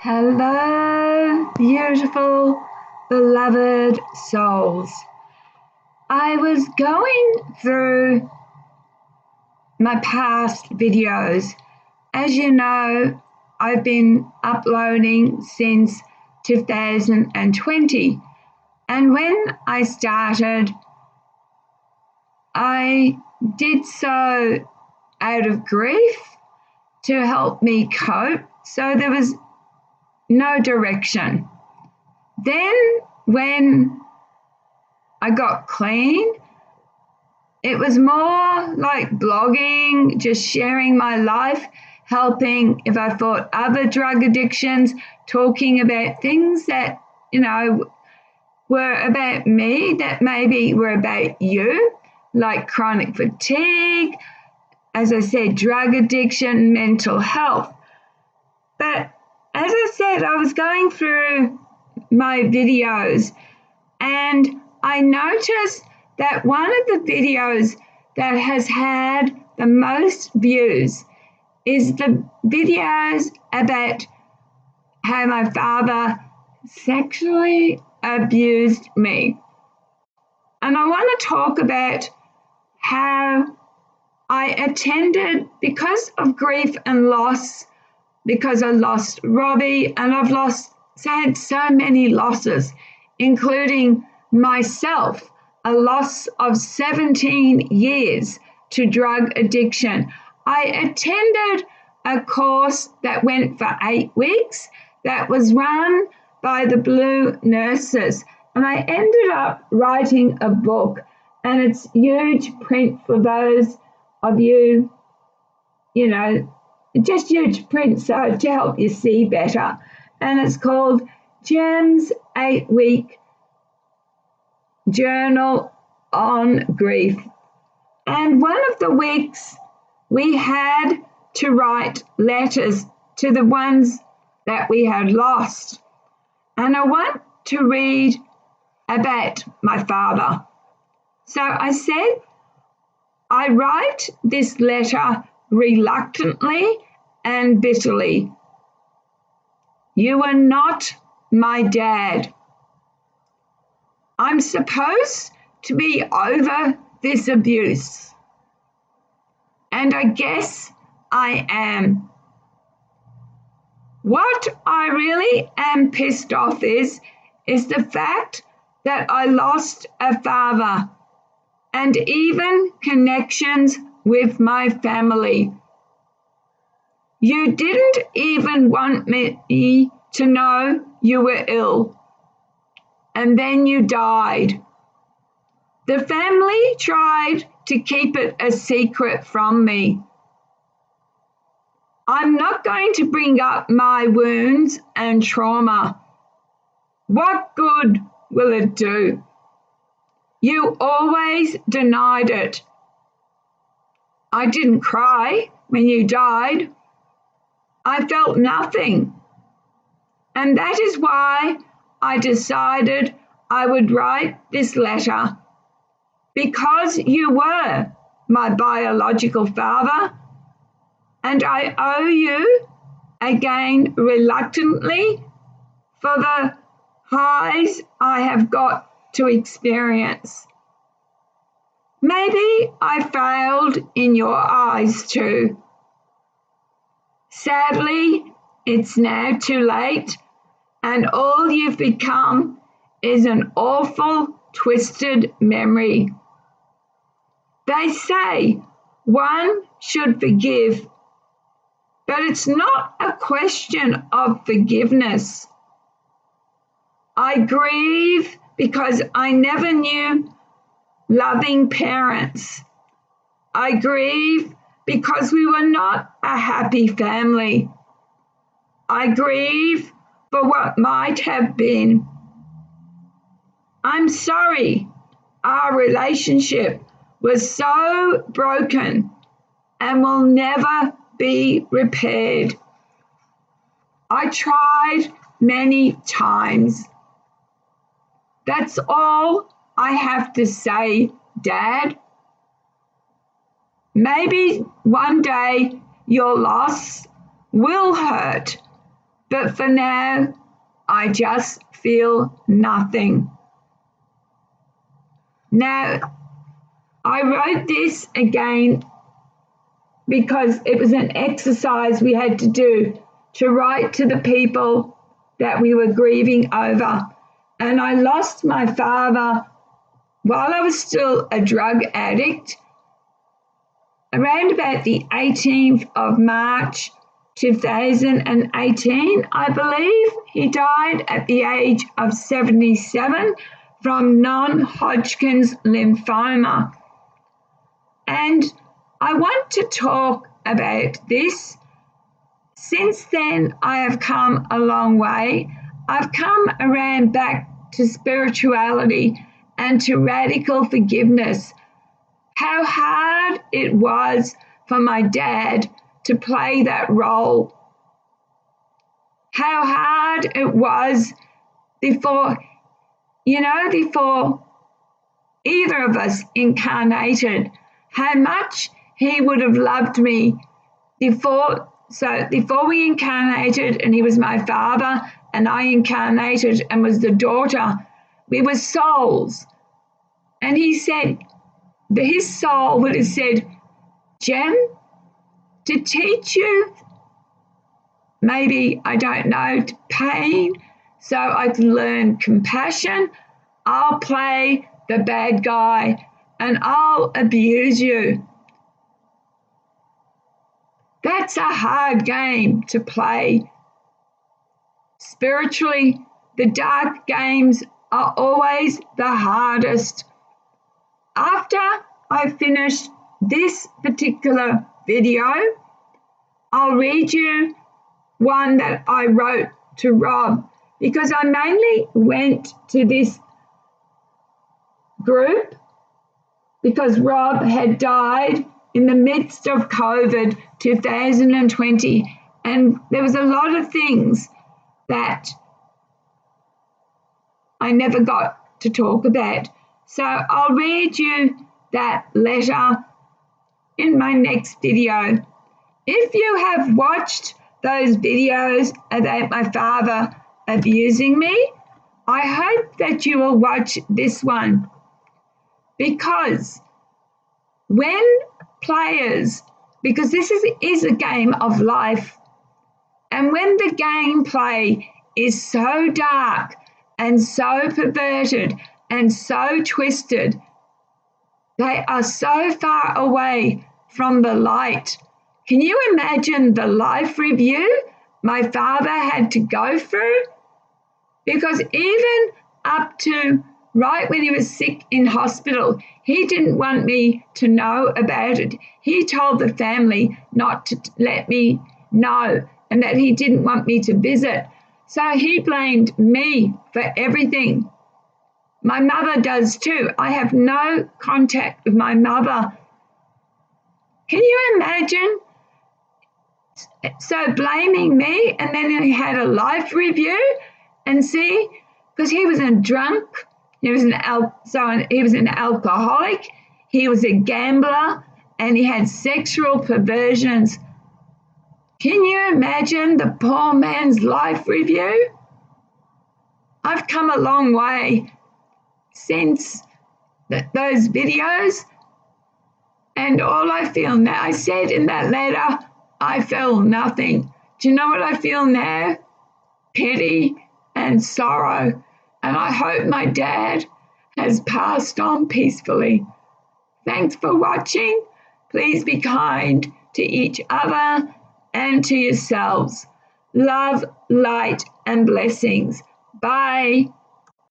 Hello, beautiful, beloved souls. I was going through my past videos. As you know, I've been uploading since 2020. And when I started, I did so out of grief to help me cope. So there was no direction. Then when I got clean, it was more like blogging, just sharing my life, helping if I thought other drug addictions, talking about things that, were about me that maybe were about you, like chronic fatigue, as I said, drug addiction, mental health. But as I said, I was going through my videos and I noticed that one of the videos that has had the most views is the videos about how my father sexually abused me. And I want to talk about how I attended, because of grief and loss, because I lost Robbie and I've had so many losses, including myself, a loss of 17 years to drug addiction. I attended a course that went for 8 weeks that was run by the Blue Nurses. And I ended up writing a book, and it's huge print for those of you, just huge print so to help you see better. And it's called Jem's 8-week journal on grief. And one of the weeks we had to write letters to the ones that we had lost. And I want to read about my father. So I said, I write this letter reluctantly and bitterly. You are not my dad. I'm supposed to be over this abuse. And I guess I am. What I really am pissed off is the fact that I lost a father and even connections with my family. You didn't even want me to know you were ill, and then you died. The family tried to keep it a secret from me. I'm not going to bring up my wounds and trauma. What good will it do? You always denied it. I didn't cry when you died. I felt nothing. And that is why I decided I would write this letter, because you were my biological father, and I owe you, again reluctantly, for the highs I have got to experience. Maybe I failed in your eyes too. Sadly, it's now too late, and all you've become is an awful, twisted memory. They say one should forgive, but it's not a question of forgiveness. I grieve because I never knew loving parents. I grieve because we were not a happy family. I grieve for what might have been. I'm sorry our relationship was so broken and will never be repaired. I tried many times. That's all I have to say, Dad. Maybe one day your loss will hurt, But for now, I just feel nothing. Now, I wrote this again because it was an exercise we had to do to write to the people that we were grieving over. And I lost my father while I was still a drug addict, around about the 18th of March 2018, I believe. He died at the age of 77 from non-Hodgkin's lymphoma. And I want to talk about this. Since then, I have come a long way. I've come around back to spirituality and to radical forgiveness. How hard it was for my dad to play that role. How hard it was before either of us incarnated. How much he would have loved me before we incarnated, and he was my father, and I incarnated and was the daughter. We were souls. And he said, his soul would have said, Jem, to teach you, maybe, I don't know, pain, so I can learn compassion, I'll play the bad guy and I'll abuse you. That's a hard game to play. Spiritually, the dark games are always the hardest. After I finish this particular video, I'll read you one that I wrote to Rob, because I mainly went to this group because Rob had died in the midst of COVID 2020, and there was a lot of things that I never got to talk about. So I'll read you that letter in my next video. If you have watched those videos about my father abusing me, I hope that you will watch this one, because when players, because this is a game of life, and when the gameplay is so dark and so perverted and so twisted, they are so far away from the light. Can you imagine the life review my father had to go through? Because even up to right when he was sick in hospital, he didn't want me to know about it. He told the family not to let me know, and that he didn't want me to visit. So he blamed me for everything. My mother does too. I have no contact with my mother. Can you imagine? So blaming me, and then he had a life review, and see, because he was a drunk, he was an alcoholic, he was a gambler, and he had sexual perversions. Can you imagine the poor man's life review? I've come a long way since those videos, and all I feel now, I said in that letter, I feel nothing. Do you know what I feel now? Pity and sorrow. And I hope my dad has passed on peacefully. Thanks for watching. Please be kind to each other and to yourselves. Love, light, and blessings. Bye.